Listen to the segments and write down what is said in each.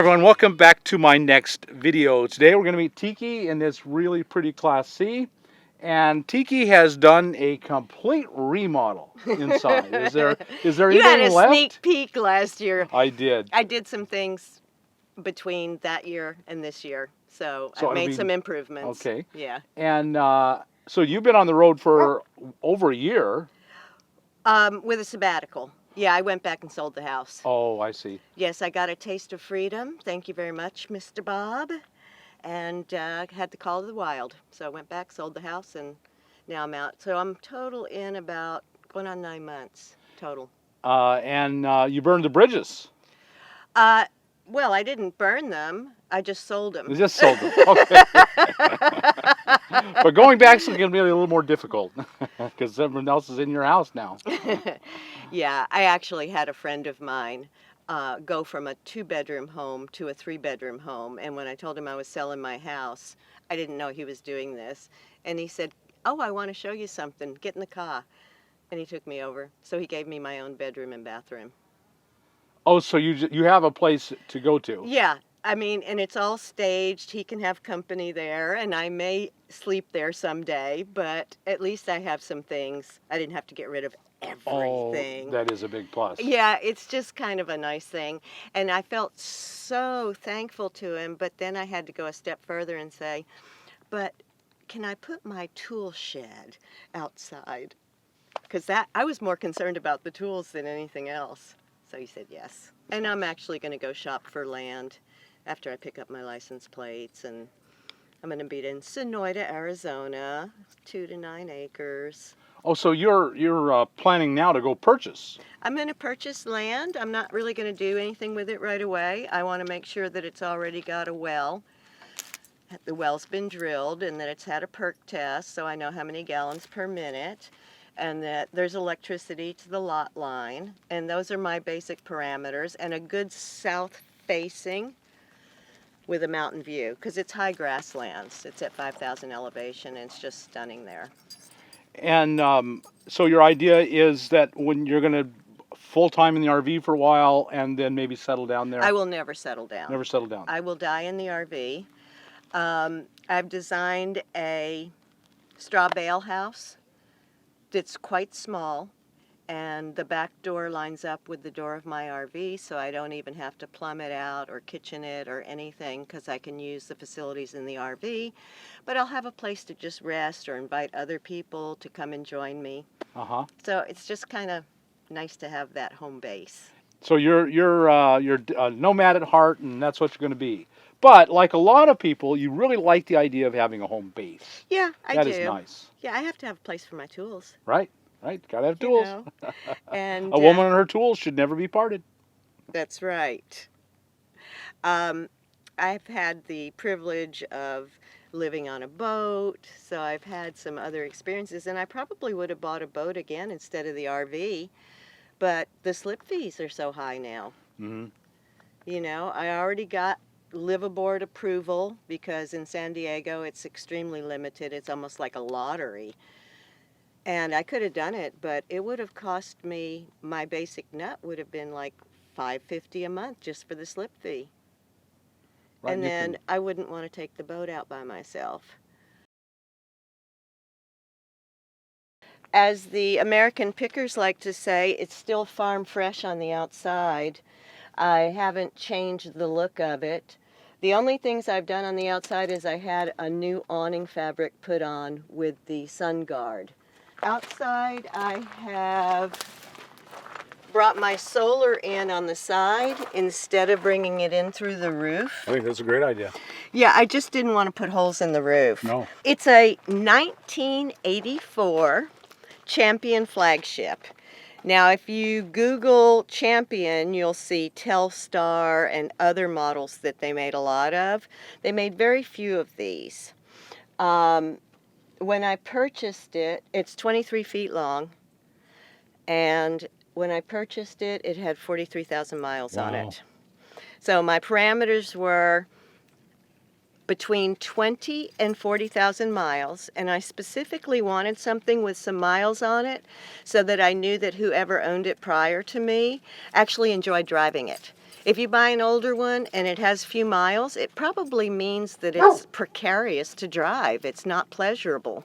Everyone, welcome back to my next video. Today we're going to meet Tiki in this really pretty Class C, and Tiki has done a complete remodel inside. Is there You had anything a left? sneak peek last year. I did. I did some things between that year and this year, so I it'll made be- some improvements. Okay. Yeah. And so you've been on the road for over a year. With a sabbatical. Yeah, I went back and sold the house. Oh, I see. Yes, I got a taste of freedom. Thank you very much, Mr. Bob. And had the call of the wild. So I went back, sold the house, and now I'm out. So I'm total in about going on 9 months total. And you burned the bridges. Well, I didn't burn them. I just sold them. You just sold them. Okay. But going back is going to be a little more difficult because everyone else is in your house now. Yeah, I actually had a friend of mine go from a 2-bedroom home to a 3-bedroom home. And when I told him I was selling my house, I didn't know he was doing this. And he said, "Oh, I want to show you something. Get in the car." And he took me over. So he gave me my own bedroom and bathroom. Oh, so you have a place to go to? Yeah, I mean, and it's all staged. He can have company there, and I may sleep there someday, but at least I have some things. I didn't have to get rid of everything. Oh, that is a big plus. Yeah, it's just kind of a nice thing. And I felt so thankful to him, but then I had to go a step further and say, "But can I put my tool shed outside?" Because I was more concerned about the tools than anything else. So he said yes. And I'm actually going to go shop for land after I pick up my license plates. And I'm going to be in Sonoyta, Arizona, 2 to 9 acres. Oh, so you're planning now to go purchase? I'm going to purchase land. I'm not really going to do anything with it right away. I want to make sure that it's already got a well. The well's been drilled and that it's had a perk test, so I know how many gallons per minute. And that there's electricity to the lot line, and those are my basic parameters, and a good south facing with a mountain view, because it's high grasslands. It's at 5,000 elevation, and it's just stunning there. And so your idea is that when you're going to full-time in the RV for a while and then maybe settle down there? I will never settle down. Never settle down. I will die in the RV. I've designed a straw bale house. It's quite small, and the back door lines up with the door of my RV, so I don't even have to plumb it out or kitchen it or anything, because I can use the facilities in the RV. But I'll have a place to just rest or invite other people to come and join me. Uh-huh. So it's just kind of nice to have that home base. So you're a nomad at heart, and that's what you're going to be. But like a lot of people, you really like the idea of having a home base. Yeah, I do. That is nice. Yeah, I have to have a place for my tools. Right. Gotta have tools. You know? And a woman and her tools should never be parted. That's right. I've had the privilege of living on a boat, so I've had some other experiences, and I probably would have bought a boat again instead of the RV, but the slip fees are so high now. Mm-hmm. You know, I already got live aboard approval, because in San Diego it's extremely limited. It's almost like a lottery. And I could have done it, but it would have cost me, my basic nut would have been like $5.50 a month just for the slip fee. Right, and then I wouldn't want to take the boat out by myself. As the American pickers like to say, it's still farm fresh on the outside. I haven't changed the look of it. The only things I've done on the outside is I had a new awning fabric put on with the sun guard. Outside, I have brought my solar in on the side instead of bringing it in through the roof. I think that's a great idea. Yeah, I just didn't want to put holes in the roof. No. It's a 1984 Champion flagship. Now, if you Google Champion, you'll see Telstar and other models that they made a lot of. They made very few of these. When I purchased it, it's 23 feet long, and when I purchased it, it had 43,000 miles on it. So my parameters were between 20 and 40,000 miles, and I specifically wanted something with some miles on it so that I knew that whoever owned it prior to me actually enjoyed driving it. If you buy an older one and it has few miles, it probably means that it's precarious to drive. It's not pleasurable.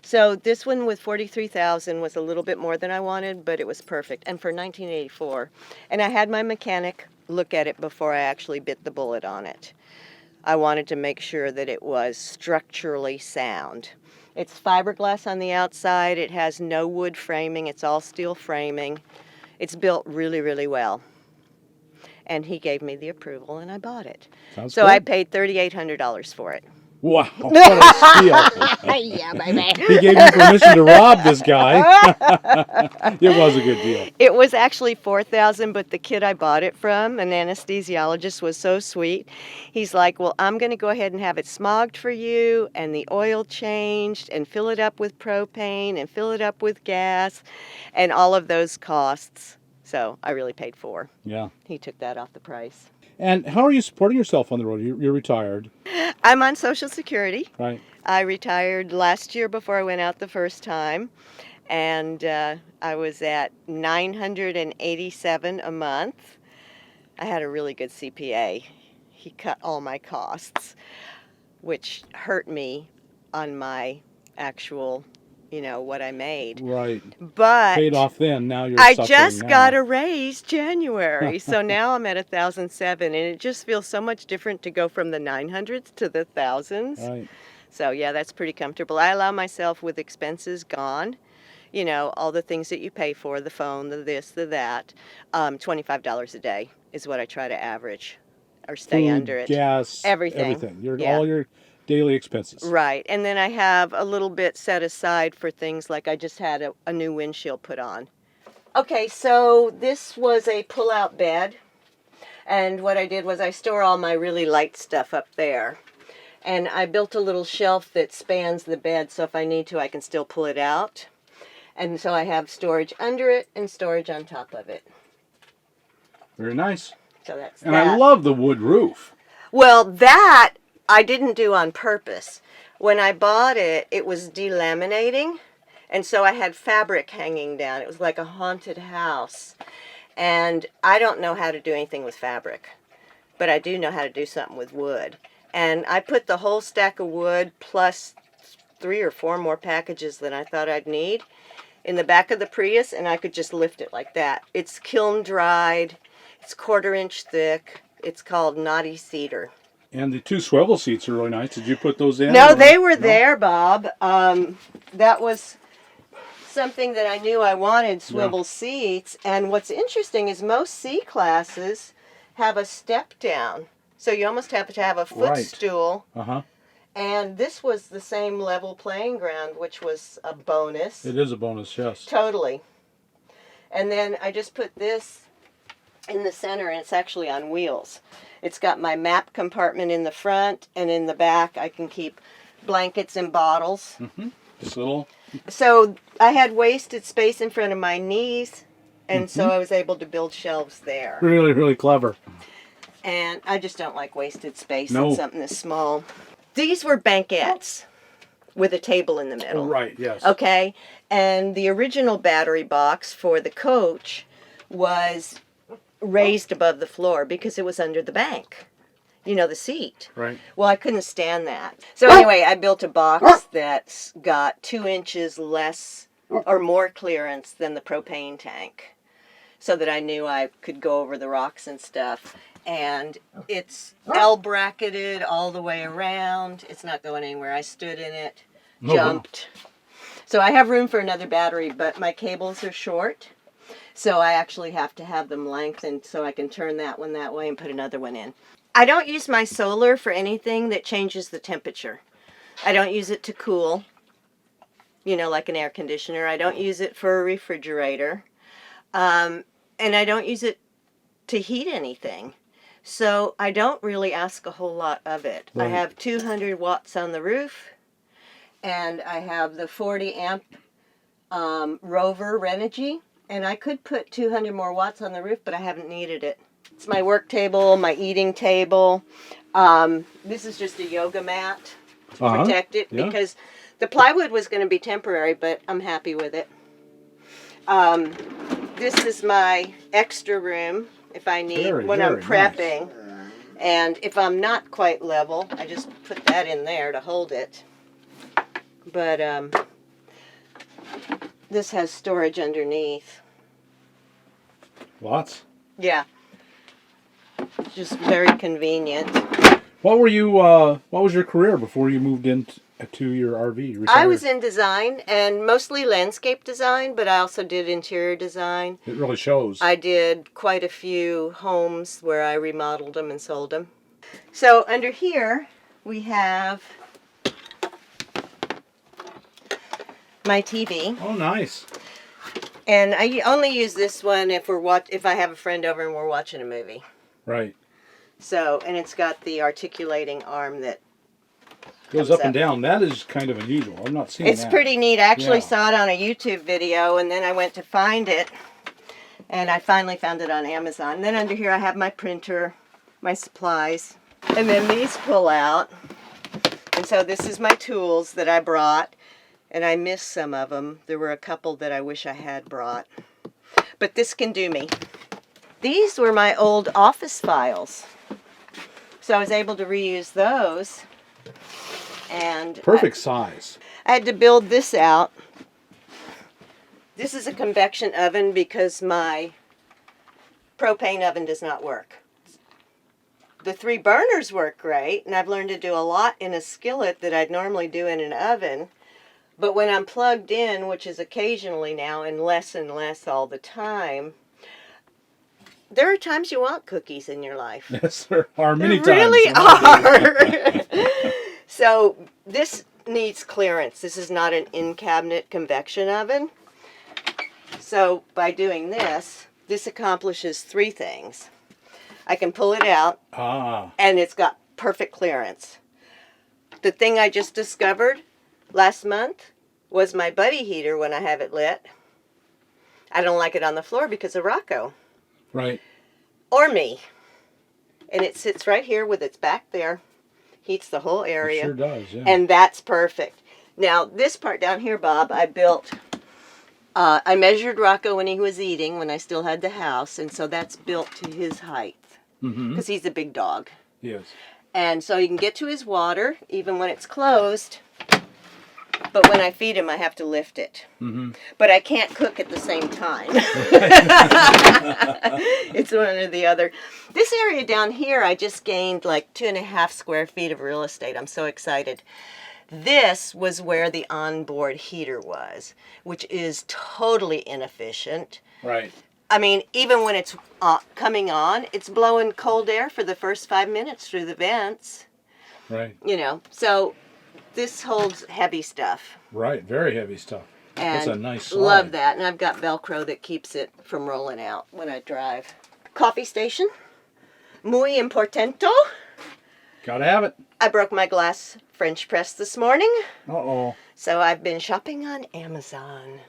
So this one with 43,000 was a little bit more than I wanted, but it was perfect. And for 1984, and I had my mechanic look at it before I actually bit the bullet on it. I wanted to make sure that it was structurally sound. It's fiberglass on the outside. It has no wood framing. It's all steel framing. It's built really, really well. And he gave me the approval, and I bought it. Sounds so good. I paid $3,800 for it. Wow, what a steal. Yeah, baby. He gave you permission to rob this guy. It was a good deal. It was actually $4,000, but the kid I bought it from, an anesthesiologist, was so sweet. He's like, well, I'm going to go ahead and have it smogged for you, and the oil changed, and fill it up with propane, and fill it up with gas, and all of those costs. So I really paid $4,000. Yeah. He took that off the price. And how are you supporting yourself on the road? You're retired. I'm on Social Security. Right. I retired last year before I went out the first time, and I was at $987 a month. I had a really good CPA. He cut all my costs, which hurt me on my actual, what I made. Right. But Paid off then. Now you're I suffering just now. got a raise January, so now I'm at 1,007, and it just feels so much different to go from the 900s to the thousands. Right. So yeah, that's pretty comfortable. I allow myself with expenses gone, all the things that you pay for, the phone, the this, the that, $25 a day is what I try to average or stay Food, under it. gas, Everything. All your daily expenses. Right. And then I have a little bit set aside for things like I just had a new windshield put on. Okay, so this was a pull-out bed. And what I did was I store all my really light stuff up there. And I built a little shelf that spans the bed, so if I need to, I can still pull it out. And so I have storage under it and storage on top of it. Very nice. So that's And that. I love the wood roof. Well, that I didn't do on purpose. When I bought it, it was delaminating, and so I had fabric hanging down. It was like a haunted house. And I don't know how to do anything with fabric, but I do know how to do something with wood. And I put the whole stack of wood plus 3 or 4 more packages than I thought I'd need in the back of the Prius, and I could just lift it like that. It's kiln dried. It's 1/4 inch thick. It's called Knotty Cedar. And the 2 swivel seats are really nice. Did you put those in? No, or- they were no? there, Bob. That was something that I knew I wanted, swivel seats. And what's interesting is most C classes have a step down. So you almost have to have a footstool. Uh-huh. And this was the same level playing ground, which was a bonus. It is a bonus, yes. Totally. And then I just put this in the center, and it's actually on wheels. It's got my map compartment in the front, and in the back I can keep blankets and bottles. Mm-hmm. Just little. So I had wasted space in front of my knees, and so I was able to build shelves there. Really, really clever. And I just don't like wasted space No. in something this small. These were banquettes with a table in the middle. Right, yes. Okay, and the original battery box for the coach was raised above the floor because it was under the bank, the seat. Right. Well, I couldn't stand that. So anyway, I built a box that's got 2 inches less or more clearance than the propane tank, so that I knew I could go over the rocks and stuff. And it's L-bracketed all the way around. It's not going anywhere. I stood in it, jumped. So I have room for another battery, but my cables are short. So I actually have to have them lengthened so I can turn that one that way and put another one in. I don't use my solar for anything that changes the temperature. I don't use it to cool, like an air conditioner. I don't use it for a refrigerator. And I don't use it to heat anything. So I don't really ask a whole lot of it. Right. I have 200 watts on the roof, and I have the 40 amp Rover Renogy, and I could put 200 more watts on the roof, but I haven't needed it. It's my work table, my eating table. This is just a yoga mat to protect it because the plywood was going to be temporary, but I'm happy with it. This is my extra room if I need, Very, when I'm very nice. prepping. And if I'm not quite level, I just put that in there to hold it. But this has storage underneath. Lots. Yeah. Just very convenient. What were you? What was your career before you moved into your RV? Retired? I was in design, and mostly landscape design, but I also did interior design. It really shows. I did quite a few homes where I remodeled them and sold them. So under here we have my TV, Oh, nice. and I only use this one if if I have a friend over and we're watching a movie. Right. So, and it's got the articulating arm that Goes comes up and down. That is kind of unusual. I'm not seeing It's that. pretty neat. I actually Yeah. saw it on a YouTube video, and then I went to find it, and I finally found it on Amazon. And then under here I have my printer, my supplies, and then these pull out. And so this is my tools that I brought, and I missed some of them. There were a couple that I wish I had brought. But this can do me. These were my old office files. So I was able to reuse those. And Perfect size. I had to build this out. This is a convection oven because my propane oven does not work. The 3 burners work great, and I've learned to do a lot in a skillet that I'd normally do in an oven. But when I'm plugged in, which is occasionally now and less all the time, there are times you want cookies in your life. Yes, there are many There times. really are. So this needs clearance. This is not an in-cabinet convection oven. So by doing this, this accomplishes 3 things. I can pull it out, and it's got perfect clearance. The thing I just discovered last month was my buddy heater when I have it lit. I don't like it on the floor because of Rocco. Right. Or me. And it sits right here with its back there. Heats the whole area. It sure does, yeah. And that's perfect. Now, this part down here, Bob, I built. I measured Rocco when he was eating, when I still had the house, and so that's built to his height. Because he's a big dog. Yes. And so he can get to his water, even when it's closed. But when I feed him, I have to lift it. But I can't cook at the same time. It's one or the other. This area down here, I just gained like 2.5 square feet of real estate. I'm so excited. This was where the onboard heater was, which is totally inefficient. Right. I mean, even when it's coming on, it's blowing cold air for the first 5 minutes through the vents. Right. You know, so this holds heavy stuff. Right. Very heavy stuff. And that's a nice slide. love that. And I've got Velcro that keeps it from rolling out when I drive. Coffee station. Muy importante. Gotta have it. I broke my glass French press this morning. Uh-oh. So I've been shopping on Amazon.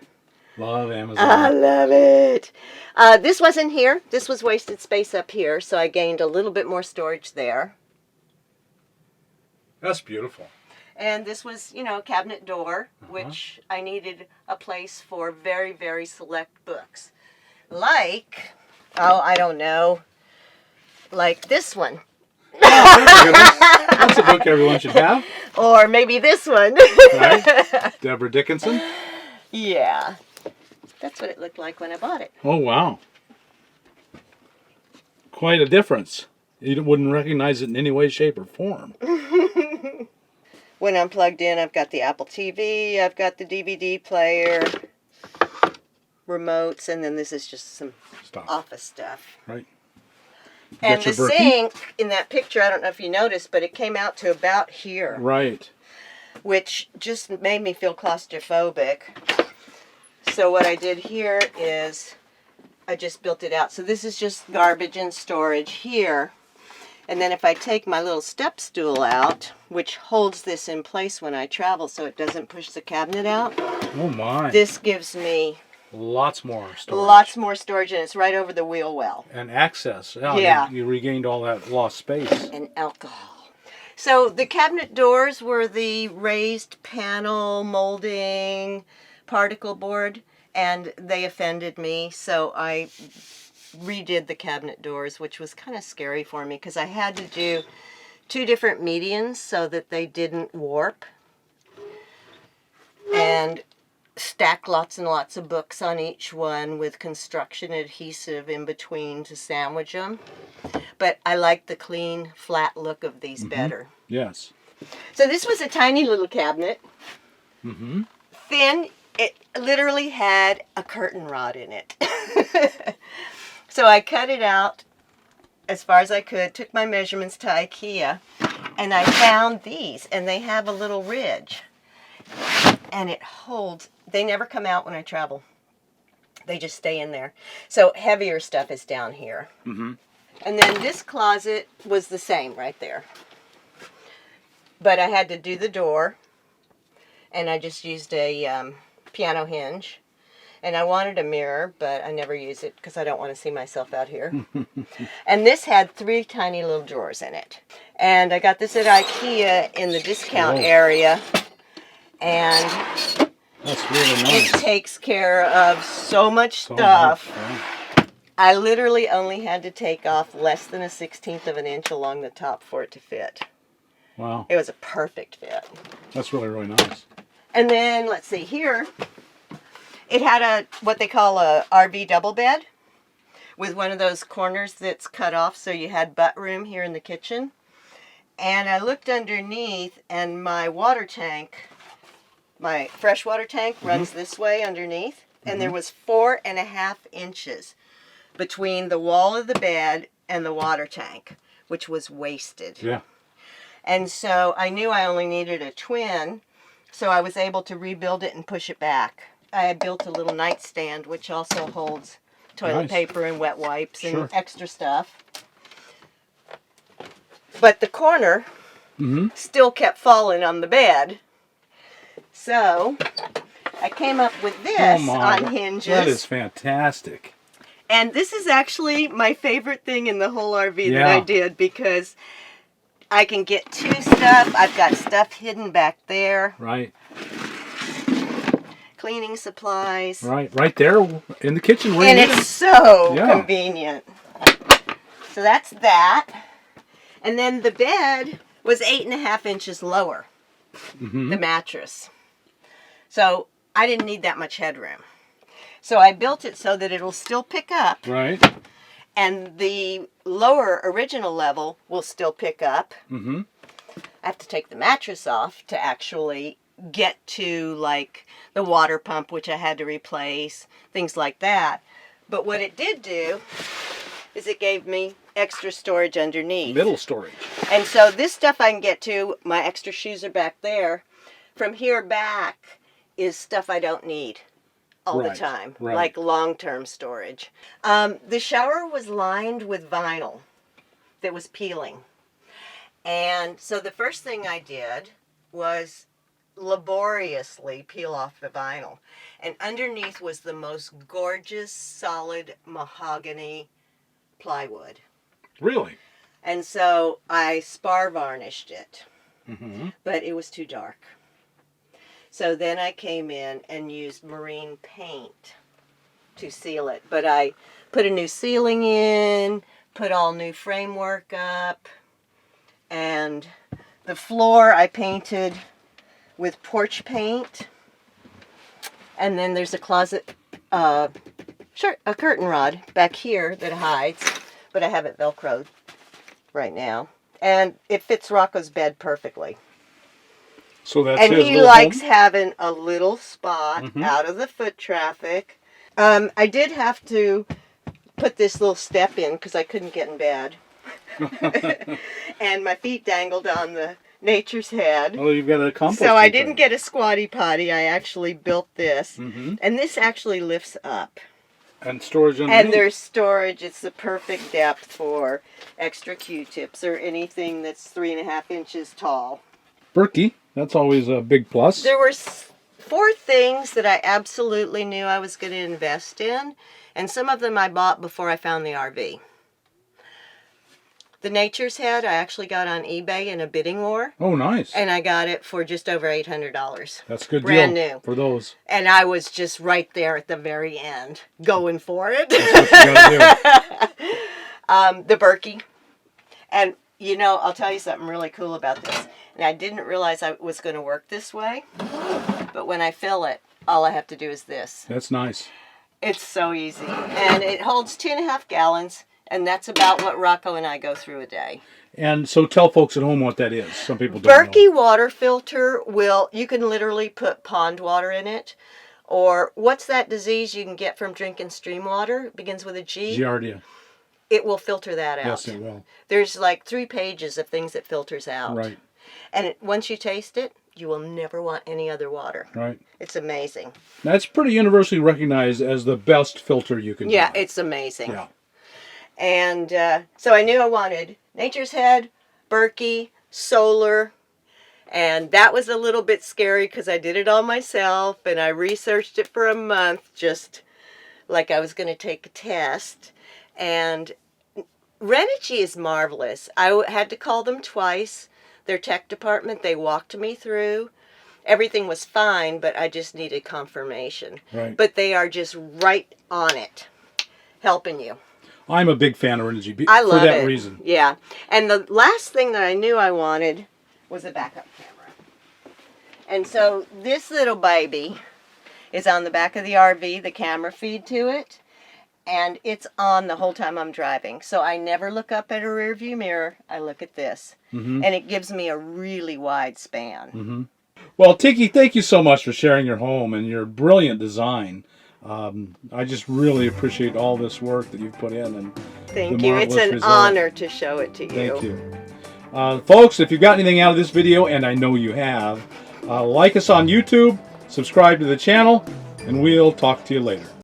Love Amazon. I love it. This wasn't here. This was wasted space up here. So I gained a little bit more storage there. That's beautiful. And this was, you know, a cabinet door, which I needed a place for very, very select books. Like, oh, I don't know, like this one. That's a book everyone should have. Or maybe this one. Right? Deborah Dickinson. Yeah. That's what it looked like when I bought it. Oh, wow. Quite a difference. You wouldn't recognize it in any way, shape, or form. When I'm plugged in, I've got the Apple TV, I've got the DVD player, remotes, and then this is just some office stuff. Right. And the sink in that picture, I don't know if you noticed, but it came out to about here. Right. Which just made me feel claustrophobic. So what I did here is I just built it out. So this is just garbage and storage here. And then if I take my little step stool out, which holds this in place when I travel so it doesn't push the cabinet out. Oh my. This gives me lots more storage. Lots more storage, and it's right over the wheel well. And access. Yeah. You regained all that lost space. And alcohol. So the cabinet doors were the raised panel molding particle board, and they offended me, so I redid the cabinet doors, which was kind of scary for me because I had to do 2 different medians so that they didn't warp, and stack lots and lots of books on each one with construction adhesive in between to sandwich them. But I like the clean, flat look of these better. Yes. So this was a tiny little cabinet. Thin. It literally had a curtain rod in it. So I cut it out as far as I could, took my measurements to IKEA, and I found these, and they have a little ridge. And it holds, they never come out when I travel. They just stay in there. So heavier stuff is down here. And then this closet was the same right there. But I had to do the door, and I just used a piano hinge. And I wanted a mirror, but I never use it because I don't want to see myself out here. And this had 3 tiny little drawers in it. And I got this at IKEA in the discount area. And that's really nice. It takes care of so much stuff. I literally only had to take off less than a 1/16 of an inch along the top for it to fit. Wow. It was a perfect fit. That's really, really nice. And then, let's see, here, it had a, what they call a RV double bed with one of those corners that's cut off so you had butt room here in the kitchen. And I looked underneath, and my water tank, my freshwater tank runs this way underneath, and there was 4.5 inches between the wall of the bed and the water tank, which was wasted. Yeah. And so I knew I only needed a twin, so I was able to rebuild it and push it back. I had built a little nightstand, which also holds toilet paper and wet wipes and extra stuff. But the corner still kept falling on the bed. So I came up with this on hinges. That is fantastic. And this is actually my favorite thing in the whole RV that I did, because I can get to stuff. I've got stuff hidden back there. Right. Cleaning supplies. Right there in the kitchen. And it's so convenient. So that's that. And then the bed was 8.5 inches lower, the mattress. So I didn't need that much headroom. So I built it so that it'll still pick up. Right. And the lower original level will still pick up. I have to take the mattress off to actually get to, like, the water pump, which I had to replace, things like that. But what it did do is it gave me extra storage underneath. Middle storage. And so this stuff I can get to. My extra shoes are back there. From here back is stuff I don't need all the time, like long-term storage. The shower was lined with vinyl that was peeling. And so the first thing I did was laboriously peel off the vinyl. And underneath was the most gorgeous, solid mahogany plywood. Really? And so I spar varnished it, but it was too dark. So then I came in and used marine paint to seal it. But I put a new ceiling in, put all new framework up, and the floor I painted with porch paint. And then there's a closet, a curtain rod back here that hides, but I have it Velcroed right now. And it fits Rocco's bed perfectly. So that's and his he little likes home? having a little spot out of the foot traffic. I did have to put this little step in because I couldn't get in bed. And my feet dangled on the nature's head. Oh, you've got a compost. So I didn't get a squatty potty. I actually built this. And this actually lifts up. And storage underneath. And there's storage. It's the perfect depth for extra Q-tips or anything that's 3.5 inches tall. Berkey, that's always a big plus. There were 4 things that I absolutely knew I was going to invest in, and some of them I bought before I found the RV. The Nature's Head I actually got on eBay in a bidding war. Oh, nice. And I got it for just over $800. That's a good Brand deal new. for those. And I was just right there at the very end, going for it. That's what you gotta do. The Berkey. And, you know, I'll tell you something really cool about this. And I didn't realize I was going to work this way. But when I fill it, all I have to do is this. That's nice. It's so easy. And it holds 2.5 gallons. And that's about what Rocco and I go through a day. And so tell folks at home what that is. Some people don't Berkey know. water filter you can literally put pond water in it. Or what's that disease you can get from drinking stream water? It begins with a G. Giardia. It will filter that out. Yes, it will. There's like 3 pages of things it filters out. Right. And once you taste it, you will never want any other water. Right. It's amazing. That's pretty universally recognized as the best filter you can Yeah, buy. it's amazing. Yeah. And so I knew I wanted Nature's Head, Berkey, solar, and that was a little bit scary because I did it all myself and I researched it for a month just like I was going to take a test. And Renogy is marvelous. I had to call them twice. Their tech department, they walked me through. Everything was fine, but I just needed confirmation. Right. But they are just right on it, helping you. I'm a big fan of Energy I love for that it. reason. Yeah. And the last thing that I knew I wanted was a backup camera. And so this little baby is on the back of the RV, the camera feed to it, and it's on the whole time I'm driving. So I never look up at a rear view mirror. I look at this. Mm-hmm. And it gives me a really wide span. Mm-hmm. Well, Tiki, thank you so much for sharing your home and your brilliant design. I just really appreciate all this work that you've put in. And Thank the you. It's marvelous an result. honor to show it to you. Thank you. Folks, if you got anything out of this video, and I know you have, like us on YouTube, subscribe to the channel, and we'll talk to you later.